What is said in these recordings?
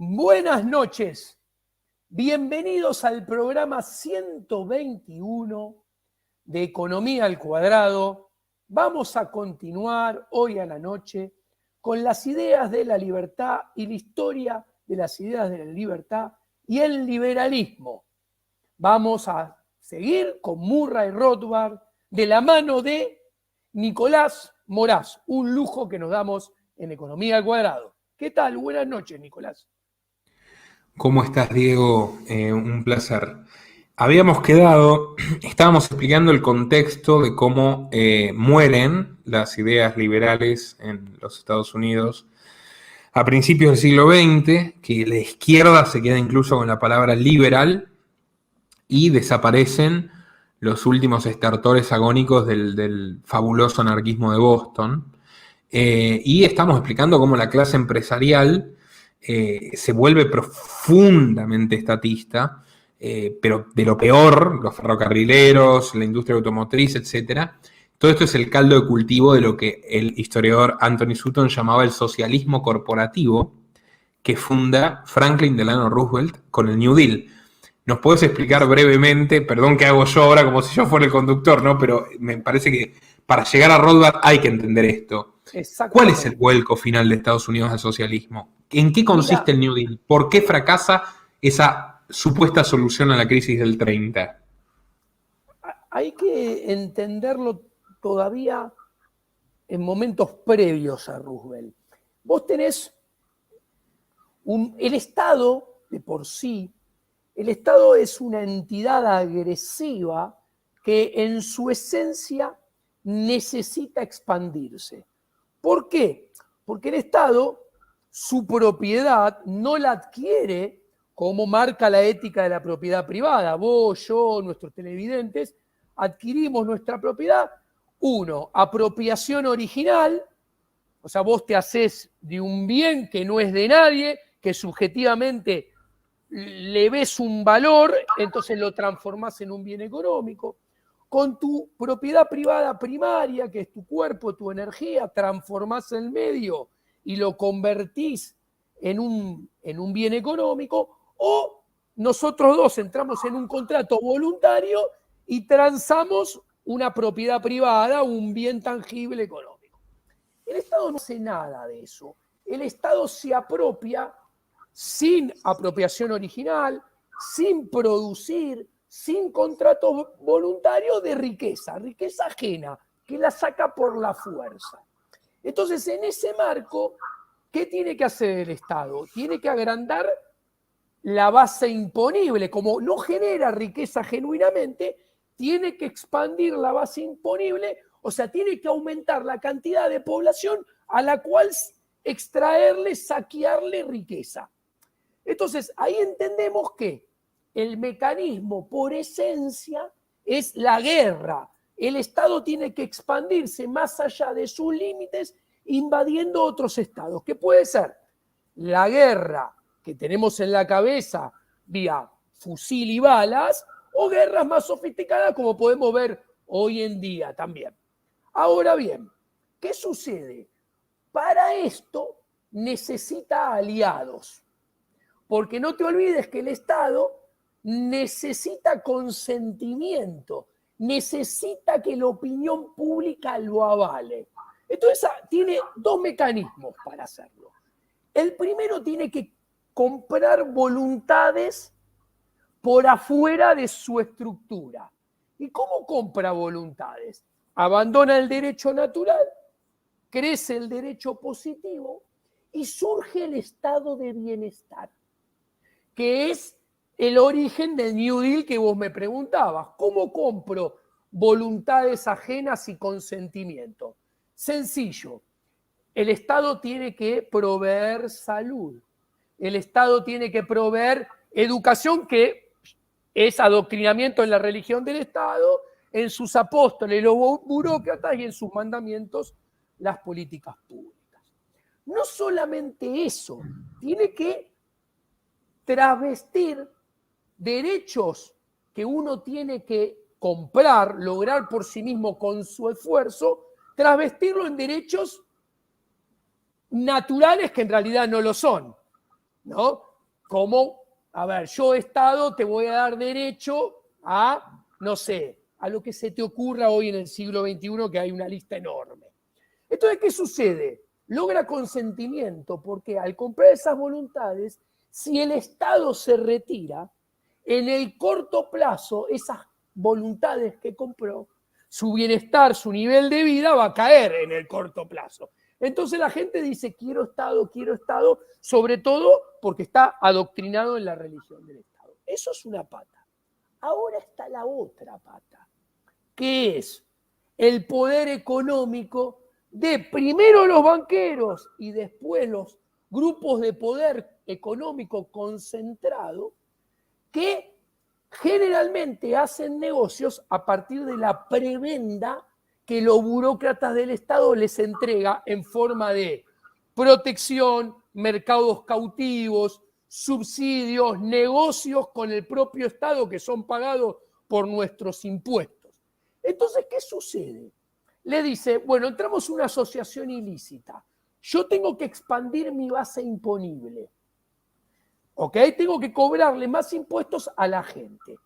Buenas noches, bienvenidos al programa 121 de Economía al Cuadrado. Vamos a continuar hoy a la noche con las ideas de la libertad y la historia de las ideas de la libertad y el liberalismo. Vamos a seguir con Murray Rothbard de la mano de Nicolás Moraz, un lujo que nos damos en Economía al Cuadrado. ¿Qué tal? Buenas noches, Nicolás. ¿Cómo estás, Diego? Un placer. Habíamos quedado, estábamos explicando el contexto de cómo mueren las ideas liberales en los Estados Unidos a principios del siglo XX, que la izquierda se queda incluso con la palabra liberal y desaparecen los últimos estertores agónicos del fabuloso anarquismo de Boston. Y estamos explicando cómo la clase empresarial se vuelve profundamente estatista, pero de lo peor, los ferrocarrileros, la industria automotriz, etc. Todo esto es el caldo de cultivo de lo que el historiador Anthony Sutton llamaba el socialismo corporativo, que funda Franklin Delano Roosevelt con el New Deal. ¿Nos puedes explicar brevemente, perdón que hago yo ahora como si yo fuera el conductor, ¿no? Pero me parece que para llegar a Rothbard hay que entender esto. ¿Cuál es el vuelco final de Estados Unidos al socialismo? ¿En qué consiste el New Deal? ¿Por qué fracasa esa supuesta solución a la crisis del 30? Hay que entenderlo todavía en momentos previos a Roosevelt. Vos tenés el Estado de por sí, el Estado es una entidad agresiva que en su esencia necesita expandirse. ¿Por qué? Porque el Estado, su propiedad, no la adquiere como marca la ética de la propiedad privada. Vos, yo, nuestros televidentes, adquirimos nuestra propiedad. Uno, apropiación original, o sea, vos te hacés de un bien que no es de nadie, que subjetivamente le ves un valor, entonces lo transformás en un bien económico. Con tu propiedad privada primaria, que es tu cuerpo, tu energía, transformás el medio y lo convertís en un bien económico, o nosotros dos entramos en un contrato voluntario y transamos una propiedad privada, un bien tangible económico. El Estado no hace nada de eso. El Estado se apropia sin apropiación original, sin producir, sin contrato voluntario de riqueza ajena, que la saca por la fuerza. Entonces, en ese marco, ¿qué tiene que hacer el Estado? Tiene que agrandar la base imponible. Como no genera riqueza genuinamente, tiene que expandir la base imponible, o sea, tiene que aumentar la cantidad de población a la cual extraerle, saquearle riqueza. Entonces, ahí entendemos que el mecanismo por esencia es la guerra. El Estado tiene que expandirse más allá de sus límites, invadiendo otros estados, que puede ser la guerra que tenemos en la cabeza vía fusil y balas, o guerras más sofisticadas como podemos ver hoy en día también. Ahora bien, ¿qué sucede? Para esto necesita aliados. Porque no te olvides que el Estado necesita consentimiento, necesita que la opinión pública lo avale. Entonces tiene dos mecanismos para hacerlo. El primero tiene que comprar voluntades por afuera de su estructura. ¿Y cómo compra voluntades? Abandona el derecho natural, crece el derecho positivo y surge el estado de bienestar, que es el origen del New Deal que vos me preguntabas. ¿Cómo compro voluntades ajenas y consentimiento? Sencillo. El Estado tiene que proveer salud. El Estado tiene que proveer educación, que es adoctrinamiento en la religión del Estado, en sus apóstoles, los burócratas, y en sus mandamientos, las políticas públicas. No solamente eso, tiene que travestir derechos que uno tiene que comprar, lograr por sí mismo con su esfuerzo, travestirlo en derechos naturales que en realidad no lo son, ¿no? Como, a ver, yo Estado te voy a dar derecho a, no sé, a lo que se te ocurra hoy en el siglo XXI, que hay una lista enorme. Entonces, ¿qué sucede? Logra consentimiento porque al comprar esas voluntades, si el Estado se retira, en el corto plazo, esas voluntades que compró, su bienestar, su nivel de vida va a caer en el corto plazo. Entonces la gente dice, quiero Estado, sobre todo porque está adoctrinado en la religión del Estado. Eso es una pata. Ahora está la otra pata, que es el poder económico de primero los banqueros y después los grupos de poder económico concentrado que generalmente hacen negocios a partir de la prebenda que los burócratas del Estado les entrega en forma de protección, mercados cautivos, subsidios, negocios con el propio Estado que son pagados por nuestros impuestos. Entonces, ¿qué sucede? Le dice, bueno, entramos en una asociación ilícita. Yo tengo que expandir mi base imponible. ¿Ok? Tengo que cobrarle más impuestos a la gente.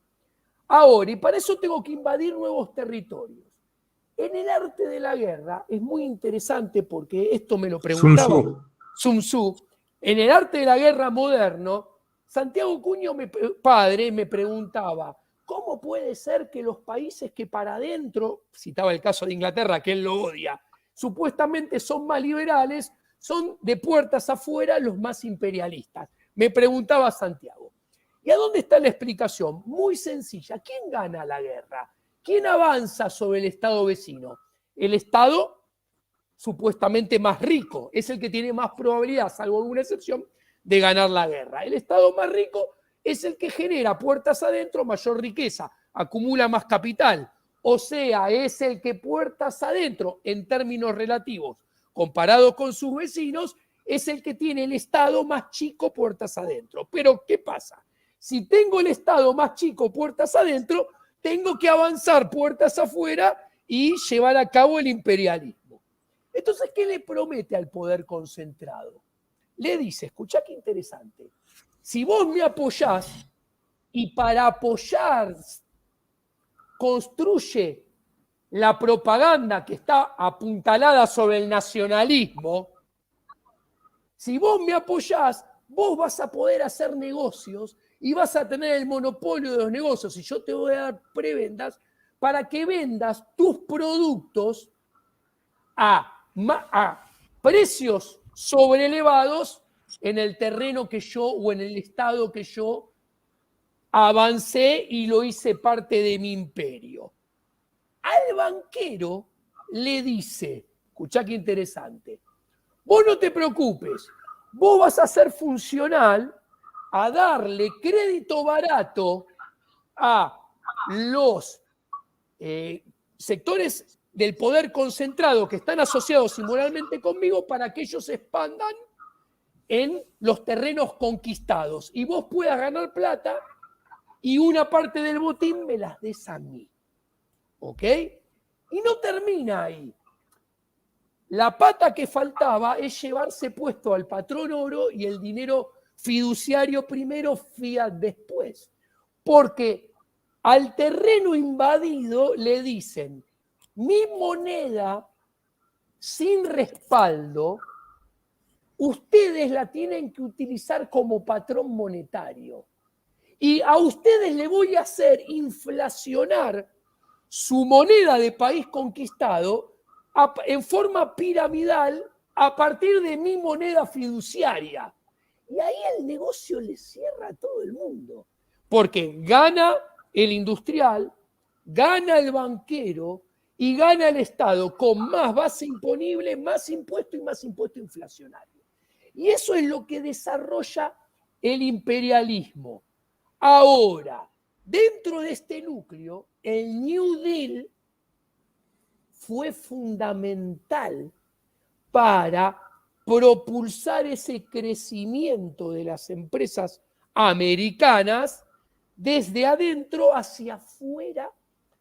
Ahora, y para eso tengo que invadir nuevos territorios. En el arte de la guerra es muy interesante porque esto me lo preguntaba Sun Tzu. En el arte de la guerra moderno, Santiago Cuño, padre, me preguntaba, ¿cómo puede ser que los países que para adentro, citaba el caso de Inglaterra, que él lo odia, supuestamente son más liberales, son de puertas afuera los más imperialistas? Me preguntaba Santiago. ¿Y a dónde está la explicación? Muy sencilla. ¿Quién gana la guerra? ¿Quién avanza sobre el Estado vecino? El Estado supuestamente más rico. Es el que tiene más probabilidad, salvo alguna excepción, de ganar la guerra. El Estado más rico es el que genera puertas adentro mayor riqueza, acumula más capital. O sea, es el que puertas adentro, en términos relativos, comparado con sus vecinos, es el que tiene el Estado más chico puertas adentro. Pero, ¿qué pasa? Si tengo el Estado más chico puertas adentro, tengo que avanzar puertas afuera y llevar a cabo el imperialismo. Entonces, ¿qué le promete al poder concentrado? Le dice, escuchá qué interesante, si vos me apoyás y para apoyar construye la propaganda que está apuntalada sobre el nacionalismo, si vos me apoyás, vos vas a poder hacer negocios y vas a tener el monopolio de los negocios y yo te voy a dar prebendas para que vendas tus productos a precios sobreelevados en el terreno que yo o en el estado que yo avancé y lo hice parte de mi imperio. Al banquero le dice, escuchá qué interesante, vos no te preocupes, vos vas a ser funcional a darle crédito barato a los sectores del poder concentrado que están asociados inmoralmente conmigo para que ellos se expandan en los terrenos conquistados y vos puedas ganar plata y una parte del botín me las des a mí. ¿Ok? Y no termina ahí. La pata que faltaba es llevarse puesto al patrón oro y el dinero fiduciario primero, fiat después. Porque al terreno invadido le dicen, mi moneda sin respaldo, ustedes la tienen que utilizar como patrón monetario. Y a ustedes le voy a hacer inflacionar su moneda de país conquistado en forma piramidal a partir de mi moneda fiduciaria. Y ahí el negocio le cierra a todo el mundo. Porque gana el industrial, gana el banquero y gana el Estado con más base imponible, más impuesto y más impuesto inflacionario. Y eso es lo que desarrolla el imperialismo. Ahora, dentro de este núcleo, el New Deal fue fundamental para propulsar ese crecimiento de las empresas americanas desde adentro hacia afuera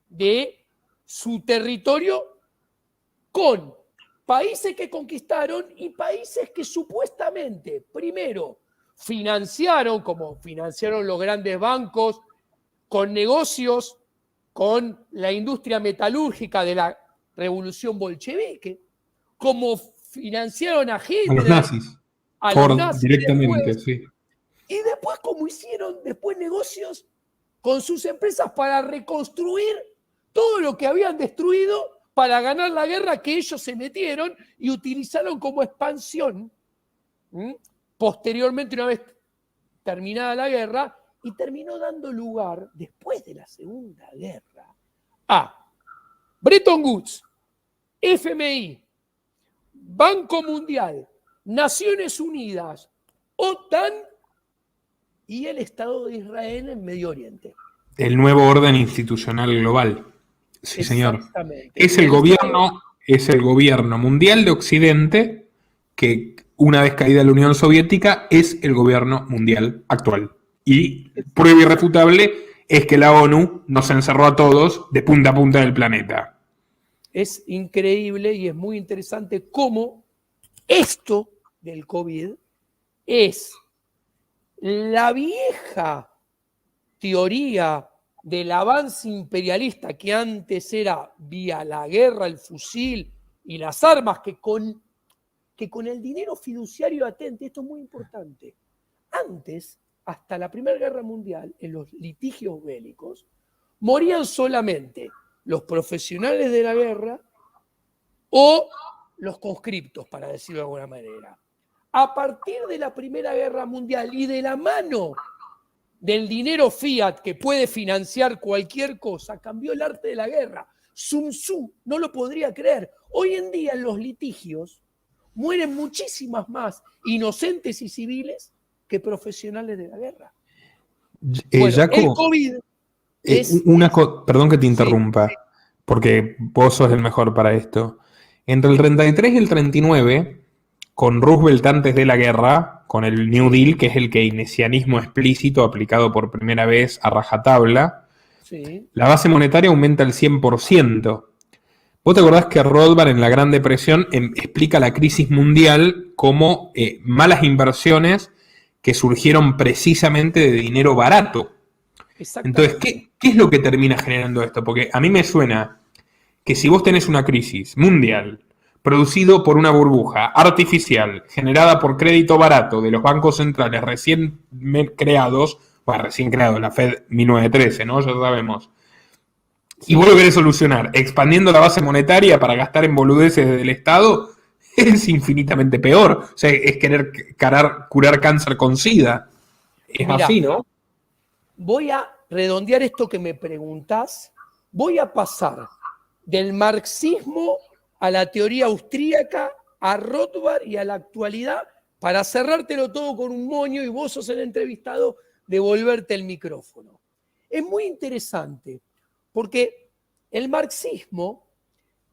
de su territorio con países que conquistaron y países que supuestamente, primero, financiaron, como financiaron los grandes bancos, con negocios con la industria metalúrgica de la revolución bolchevique, como financiaron a A los Hitler, nazis. a los nazis Directamente, después, sí. y después como hicieron después negocios con sus empresas para reconstruir todo lo que habían destruido para ganar la guerra que ellos se metieron y utilizaron como expansión. Posteriormente, una vez terminada la guerra, y terminó dando lugar, después de la Segunda Guerra, a Bretton Woods, FMI, Banco Mundial, Naciones Unidas, OTAN y el Estado de Israel en Medio Oriente. El nuevo orden institucional global. Sí, señor. Exactamente. Es el gobierno mundial de Occidente que, una vez caída la Unión Soviética, es el gobierno mundial actual. Y prueba irrefutable es que la ONU nos encerró a todos de punta a punta del planeta. Es increíble y es muy interesante cómo esto del COVID es la vieja teoría del avance imperialista que antes era vía la guerra, el fusil y las armas, que con el dinero fiduciario atente, esto es muy importante. Antes, hasta la Primera Guerra Mundial, en los litigios bélicos, morían solamente los profesionales de la guerra o los conscriptos, para decirlo de alguna manera. A partir de la Primera Guerra Mundial y de la mano del dinero fiat que puede financiar cualquier cosa, cambió el arte de la guerra. Sun Tzu no lo podría creer. Hoy en día en los litigios mueren muchísimas más inocentes y civiles que profesionales de la guerra. Bueno, Jaco, el COVID es... perdón que te interrumpa, sí. porque vos sos el mejor para esto. Entre el 33 y el 39, con Roosevelt antes de la guerra, con el New Deal, que es el keynesianismo explícito aplicado por primera vez a rajatabla, Sí. la base monetaria aumenta el 100%. ¿Vos te acordás que Rothbard en la Gran Depresión explica la crisis mundial como malas inversiones que surgieron precisamente de dinero barato? Entonces, ¿qué es lo que termina generando esto? Porque a mí me suena que si vos tenés una crisis mundial producido por una burbuja artificial generada por crédito barato de los bancos centrales recién creados, la Fed 1913, ¿no? Ya sabemos. Y vos lo querés solucionar expandiendo la base monetaria para gastar en boludeces del Estado, es infinitamente peor. O sea, es querer curar cáncer con SIDA. Es Mirá, así, ¿no? voy a redondear esto que me preguntás. Voy a pasar del marxismo a la teoría austríaca, a Rothbard y a la actualidad, para cerrártelo todo con un moño y vos sos el entrevistado, devolverte el micrófono. Es muy interesante, porque el marxismo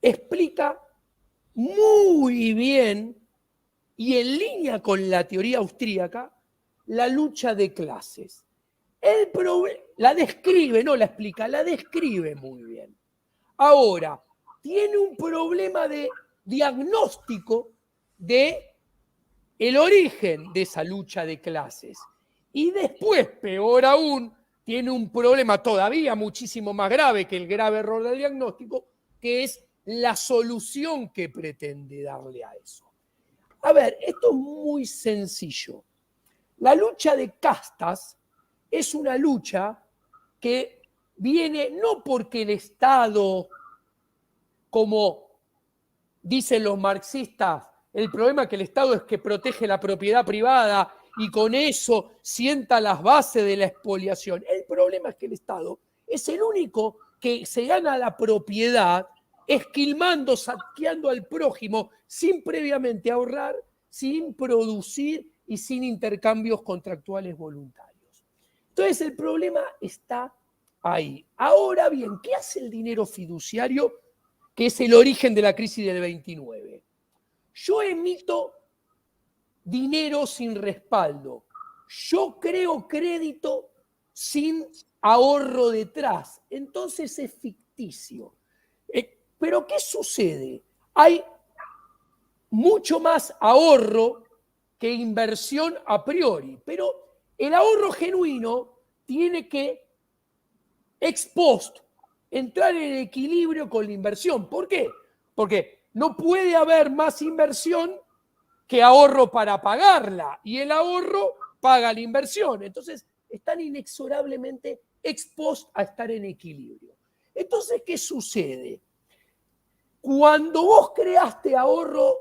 explica muy bien y en línea con la teoría austríaca la lucha de clases. La describe, no la explica, la describe muy bien. Ahora, tiene un problema de diagnóstico de el origen de esa lucha de clases. Y después, peor aún, tiene un problema todavía muchísimo más grave que el grave error del diagnóstico, que es la solución que pretende darle a eso. A ver, esto es muy sencillo. La lucha de castas es una lucha que viene no porque el Estado, como dicen los marxistas, el problema que el Estado es que protege la propiedad privada y con eso sienta las bases de la expoliación. El problema es que el Estado es el único que se gana la propiedad esquilmando, saqueando al prójimo sin previamente ahorrar, sin producir y sin intercambios contractuales voluntarios. Entonces el problema está ahí. Ahora bien, ¿qué hace el dinero fiduciario, que es el origen de la crisis del 29? Yo emito dinero sin respaldo. Yo creo crédito sin ahorro detrás. Entonces es ficticio. Pero ¿qué sucede? Hay mucho más ahorro que inversión a priori. Pero el ahorro genuino tiene que, ex post, entrar en equilibrio con la inversión. ¿Por qué? Porque no puede haber más inversión que ahorro para pagarla, y el ahorro paga la inversión. Entonces, están inexorablemente expuestos a estar en equilibrio. Entonces, ¿qué sucede? Cuando vos creaste ahorro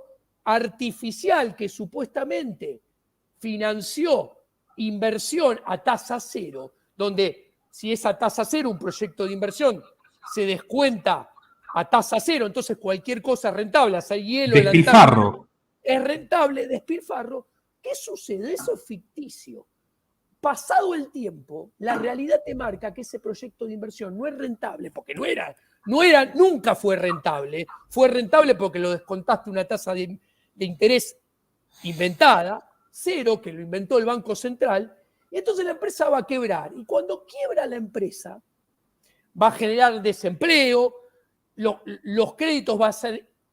artificial que supuestamente financió inversión a tasa cero, donde si es a tasa cero un proyecto de inversión se descuenta a tasa cero, entonces cualquier cosa es rentable, hacer hielo, despilfarro. Es rentable, despilfarro. ¿Qué sucede? Eso es ficticio. Pasado el tiempo, la realidad te marca que ese proyecto de inversión no es rentable, porque nunca fue rentable. Fue rentable porque lo descontaste una tasa de interés inventada, cero, que lo inventó el Banco Central, y entonces la empresa va a quebrar. Y cuando quiebra la empresa, va a generar desempleo, los créditos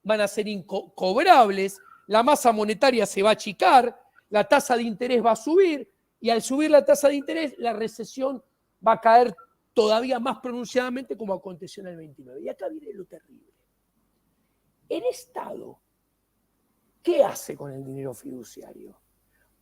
van a ser incobrables, la masa monetaria se va a achicar, la tasa de interés va a subir, y al subir la tasa de interés, la recesión va a caer todavía más pronunciadamente como aconteció en el 29. Y acá viene lo terrible. El Estado, ¿qué hace con el dinero fiduciario?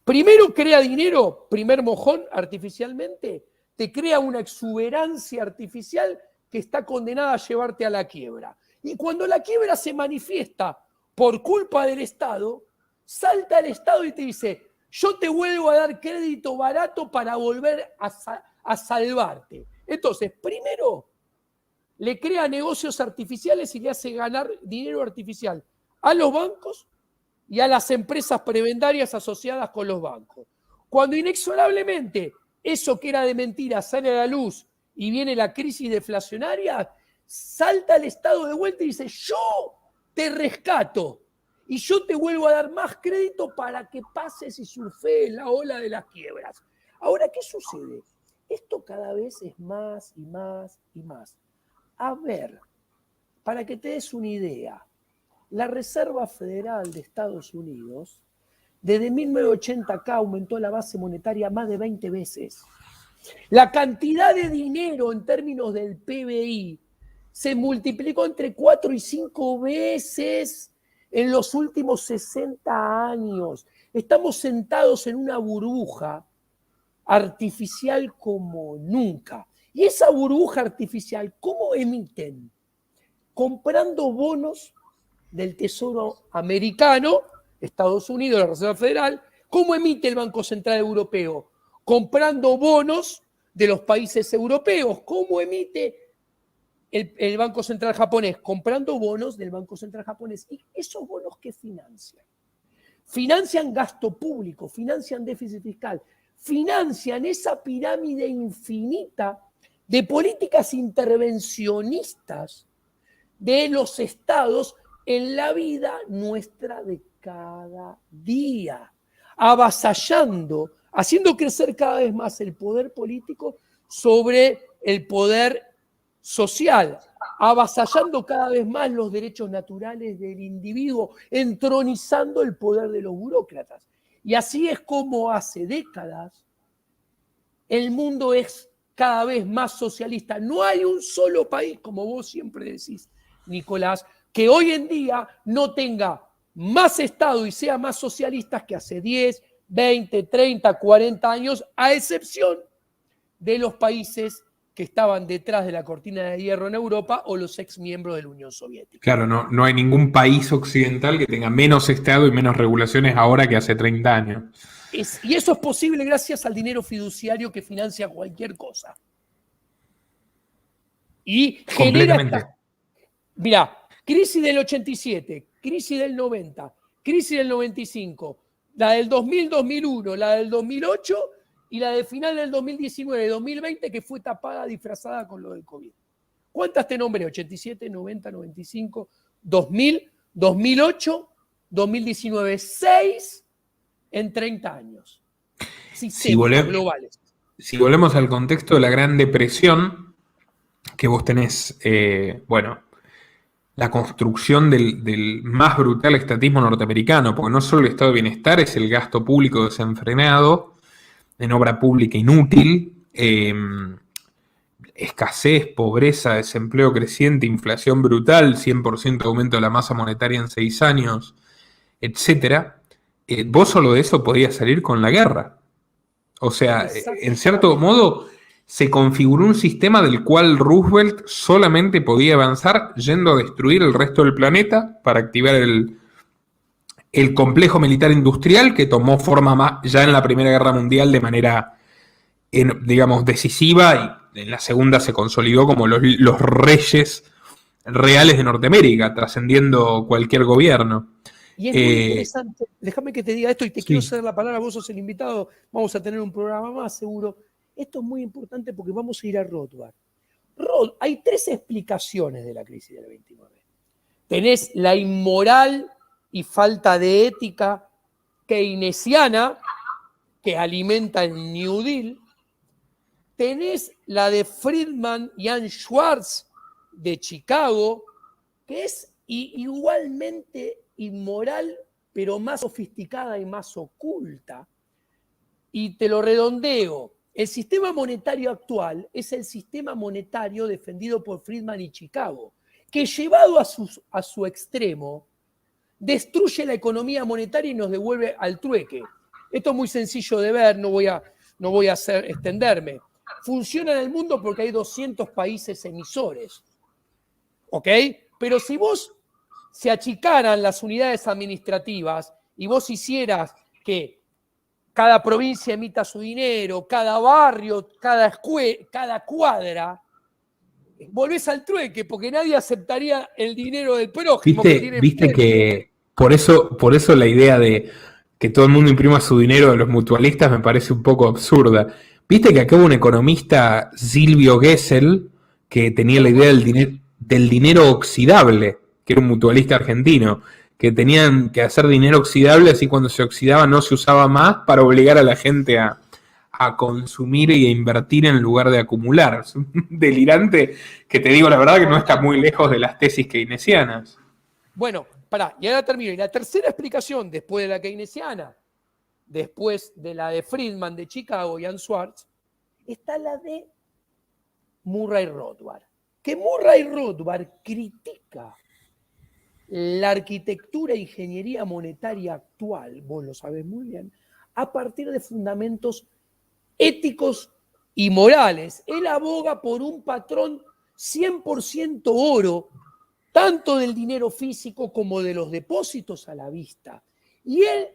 Primero crea dinero, primer mojón artificialmente, te crea una exuberancia artificial que está condenada a llevarte a la quiebra. Y cuando la quiebra se manifiesta por culpa del Estado, salta el Estado y te dice: yo te vuelvo a dar crédito barato para volver a salvarte. Entonces, primero, le crea negocios artificiales y le hace ganar dinero artificial a los bancos y a las empresas prebendarias asociadas con los bancos. Cuando inexorablemente eso que era de mentira sale a la luz y viene la crisis deflacionaria, salta el Estado de vuelta y dice: yo te rescato y yo te vuelvo a dar más crédito para que pases y surfees la ola de las quiebras. Ahora, ¿qué sucede? Esto cada vez es más y más y más. A ver, para que te des una idea, la Reserva Federal de Estados Unidos, desde 1980 acá, aumentó la base monetaria más de 20 veces. La cantidad de dinero en términos del PBI se multiplicó entre 4 y 5 veces en los últimos 60 años. Estamos sentados en una burbuja artificial como nunca. Y esa burbuja artificial, ¿cómo emiten? Comprando bonos del Tesoro americano, Estados Unidos, la Reserva Federal. ¿Cómo emite el Banco Central Europeo? Comprando bonos de los países europeos. ¿Cómo emite el Banco Central japonés? Comprando bonos del Banco Central japonés. ¿Y esos bonos qué financian? Financian gasto público, financian déficit fiscal, financian esa pirámide infinita de políticas intervencionistas de los estados en la vida nuestra de cada día, avasallando, haciendo crecer cada vez más el poder político sobre el poder social, avasallando cada vez más los derechos naturales del individuo, entronizando el poder de los burócratas. Y así es como hace décadas el mundo es cada vez más socialista. No hay un solo país, como vos siempre decís, Nicolás, que hoy en día no tenga más Estado y sea más socialista que hace 10, 20, 30, 40 años, a excepción de los países que estaban detrás de la cortina de hierro en Europa o los ex miembros de la Unión Soviética. Claro, no hay ningún país occidental que tenga menos Estado y menos regulaciones ahora que hace 30 años. Y eso es posible gracias al dinero fiduciario que financia cualquier cosa. Y genera... Mirá, crisis del 87, crisis del 90, crisis del 95, la del 2000-2001, la del 2008 y la de final del 2019-2020 que fue tapada, disfrazada con lo del COVID. ¿Cuántas te nombré? 87, 90, 95, 2000, 2008, 2019. 6 en 30 años. Sistemas globales. Si volvemos al contexto de la Gran Depresión, que vos tenés, la construcción del más brutal estatismo norteamericano, porque no solo el estado de bienestar, es el gasto público desenfrenado, en obra pública inútil, escasez, pobreza, desempleo creciente, inflación brutal, 100% aumento de la masa monetaria en 6 años, etcétera. Vos solo de eso podías salir con la guerra. O sea, en cierto modo se configuró un sistema del cual Roosevelt solamente podía avanzar yendo a destruir el resto del planeta para activar el complejo militar industrial que tomó forma ya en la Primera Guerra Mundial de manera, digamos, decisiva, y en la Segunda se consolidó como los reyes reales de Norteamérica, trascendiendo cualquier gobierno. Y es muy interesante, déjame que te diga esto y te quiero ceder la palabra, vos sos el invitado, vamos a tener un programa más seguro. Esto es muy importante porque vamos a ir a Rothbard. Hay 3 explicaciones de la crisis del 29. Tenés la inmoral y falta de ética keynesiana que alimenta el New Deal. Tenés la de Friedman y Ann Schwartz de Chicago, que es igualmente inmoral, pero más sofisticada y más oculta. Y te lo redondeo. El sistema monetario actual es el sistema monetario defendido por Friedman y Chicago, que llevado a su extremo, destruye la economía monetaria y nos devuelve al trueque. Esto es muy sencillo de ver, no voy a extenderme. Funciona en el mundo porque hay 200 países emisores. ¿Ok? Pero si vos se achicaran las unidades administrativas y vos hicieras que cada provincia emita su dinero, cada barrio, cada cuadra, volvés al trueque porque nadie aceptaría el dinero del prójimo. Viste que por eso la idea de que todo el mundo imprima su dinero de los mutualistas me parece un poco absurda. Viste que acá hubo un economista, Silvio Gesell, que tenía la idea del dinero oxidable, que era un mutualista argentino, que tenían que hacer dinero oxidable, así cuando se oxidaba no se usaba más, para obligar a la gente a consumir y a invertir en lugar de acumular. Es un delirante que, te digo la verdad, que no está muy lejos de las tesis keynesianas. Bueno, pará, y ahora termino. Y la tercera explicación, después de la keynesiana, después de la de Friedman, de Chicago y Ann Schwartz, está la de Murray Rothbard. Que Murray Rothbard critica la arquitectura e ingeniería monetaria actual, vos lo sabés muy bien, a partir de fundamentos éticos y morales. Él aboga por un patrón 100% oro, tanto del dinero físico como de los depósitos a la vista. Y él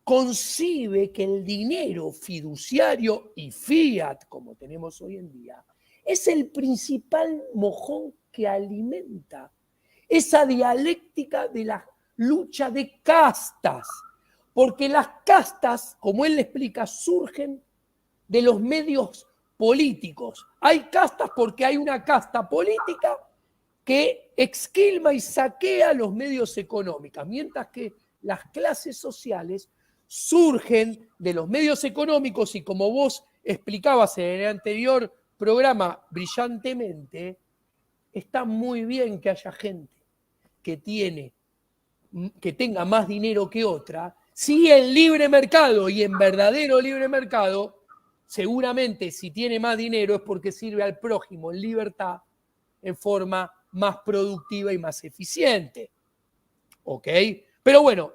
concibe que el dinero fiduciario y fiat, como tenemos hoy en día, es el principal mojón que alimenta esa dialéctica de la lucha de castas. Porque las castas, como él le explica, surgen de los medios políticos. Hay castas porque hay una casta política que exquilma y saquea los medios económicos, mientras que las clases sociales surgen de los medios económicos y, como vos explicabas en el anterior programa brillantemente, está muy bien que haya gente que tenga más dinero que otra, si en libre mercado y en verdadero libre mercado, seguramente si tiene más dinero es porque sirve al prójimo en libertad, en forma más productiva y más eficiente. ¿Ok? Pero bueno,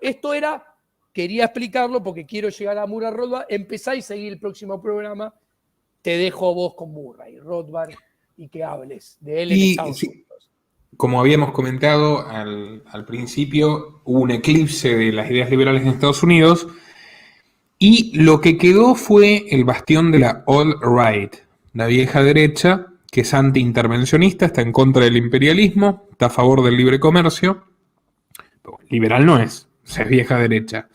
quería explicarlo porque quiero llegar a Murray Rothbard. Empezá y seguí el próximo programa. Te dejo a vos con Murray Rothbard y que hables de él en Estados Unidos. Como habíamos comentado al principio, hubo un eclipse de las ideas liberales en Estados Unidos y lo que quedó fue el bastión de la alt-right, la vieja derecha, que es anti-intervencionista, está en contra del imperialismo, está a favor del libre comercio. Pero liberal no es vieja derecha.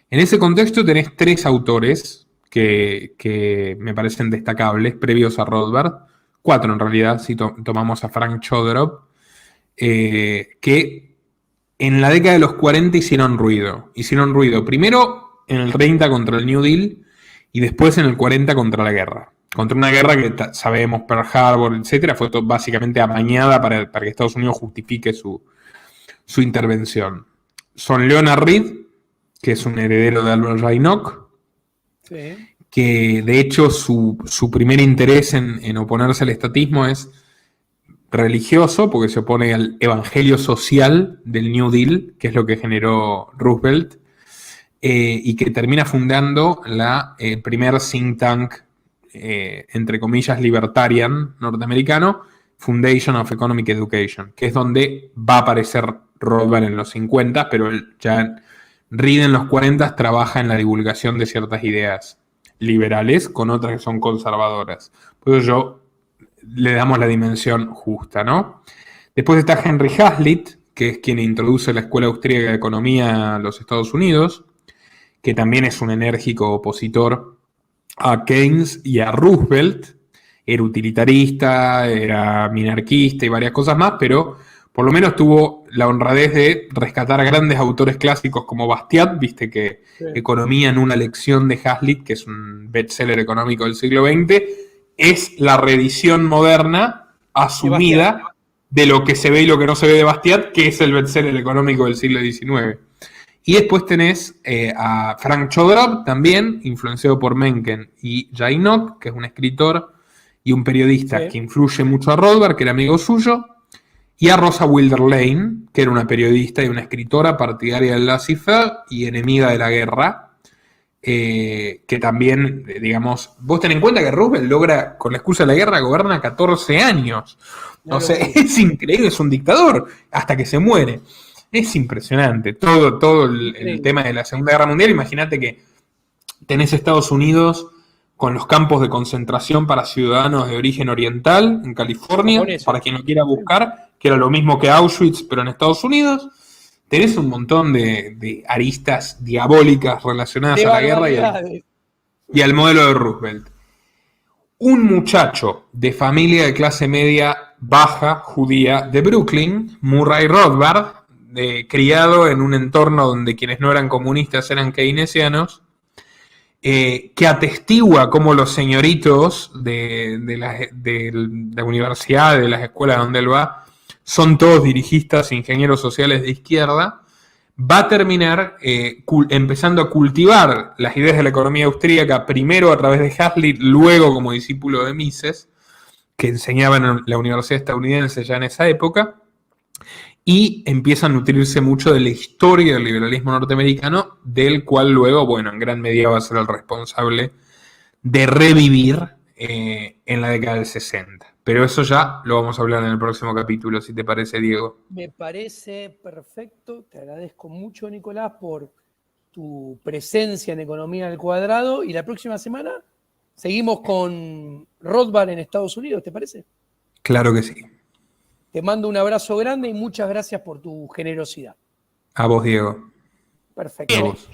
En ese contexto tenés 3 autores que me parecen destacables, previos a Rothbard, 4 en realidad, si tomamos a Frank Chodorov, que en la década de los 40 hicieron ruido. Primero en el 30 contra el New Deal y después en el 40 contra la guerra. contra una guerra que sabemos, Pearl Harbor, etcétera, fue básicamente amañada para que Estados Unidos justifique su intervención. Son Leonard Reed, que es un heredero de Albert Raynoch, Sí. que de hecho su primer interés en oponerse al estatismo es religioso, porque se opone al evangelio social del New Deal, que es lo que generó Roosevelt, y que termina fundando el primer think tank, entre comillas, libertarian norteamericano, Foundation of Economic Education, que es donde va a aparecer Rothbard en los 50, pero ya Reed en los 40 trabaja en la divulgación de ciertas ideas liberales con otras que son conservadoras. Por eso le damos la dimensión justa, ¿no? Después está Henry Hazlitt, que es quien introduce la Escuela Austríaca de Economía a los Estados Unidos, que también es un enérgico opositor a Keynes y a Roosevelt. Era utilitarista, era minarquista y varias cosas más, pero por lo menos tuvo la honradez de rescatar a grandes autores clásicos como Bastiat, viste que Sí. Economía en una lección de Hazlitt, que es un bestseller económico del siglo XX, es la reedición moderna asumida de lo que se ve y lo que no se ve de Bastiat, que es el bestseller económico del siglo XIX. Y después tenés a Frank Chodorow, también influenciado por Mencken y Raynoch, que es un escritor y un periodista Sí. que influye mucho a Rothbard, que era amigo suyo, y a Rosa Wilder Lane, que era una periodista y una escritora partidaria del laissez-faire y enemiga de la guerra, que también, digamos, vos ten en cuenta que Roosevelt logra, con la excusa de la guerra, goberna 14 años. O sea, es increíble, es un dictador, hasta que se muere. Es impresionante. Todo el tema de la Segunda Guerra Mundial. Imagínate que tenés Estados Unidos con los campos de concentración para ciudadanos de origen oriental en California, para quien lo quiera buscar, que era lo mismo que Auschwitz, pero en Estados Unidos. Tenés un montón de aristas diabólicas relacionadas a la guerra y al modelo de Roosevelt. Un muchacho de familia de clase media baja, judía, de Brooklyn, Murray Rothbard, criado en un entorno donde quienes no eran comunistas eran keynesianos, que atestigua cómo los señoritos de la universidad, de las escuelas donde él va, son todos dirigistas, ingenieros sociales de izquierda, va a terminar empezando a cultivar las ideas de la economía austríaca, primero a través de Hazlitt, luego como discípulo de Mises, que enseñaba en la universidad estadounidense ya en esa época, y empieza a nutrirse mucho de la historia del liberalismo norteamericano, del cual luego, bueno, en gran medida va a ser el responsable de revivir en la década del 60. Pero eso ya lo vamos a hablar en el próximo capítulo, si te parece, Diego. Me parece perfecto. Te agradezco mucho, Nicolás, por tu presencia en Economía al Cuadrado. Y la próxima semana seguimos con Rothbard en Estados Unidos, ¿te parece? Claro que sí. Te mando un abrazo grande y muchas gracias por tu generosidad. A vos, Diego. Perfecto. A vos.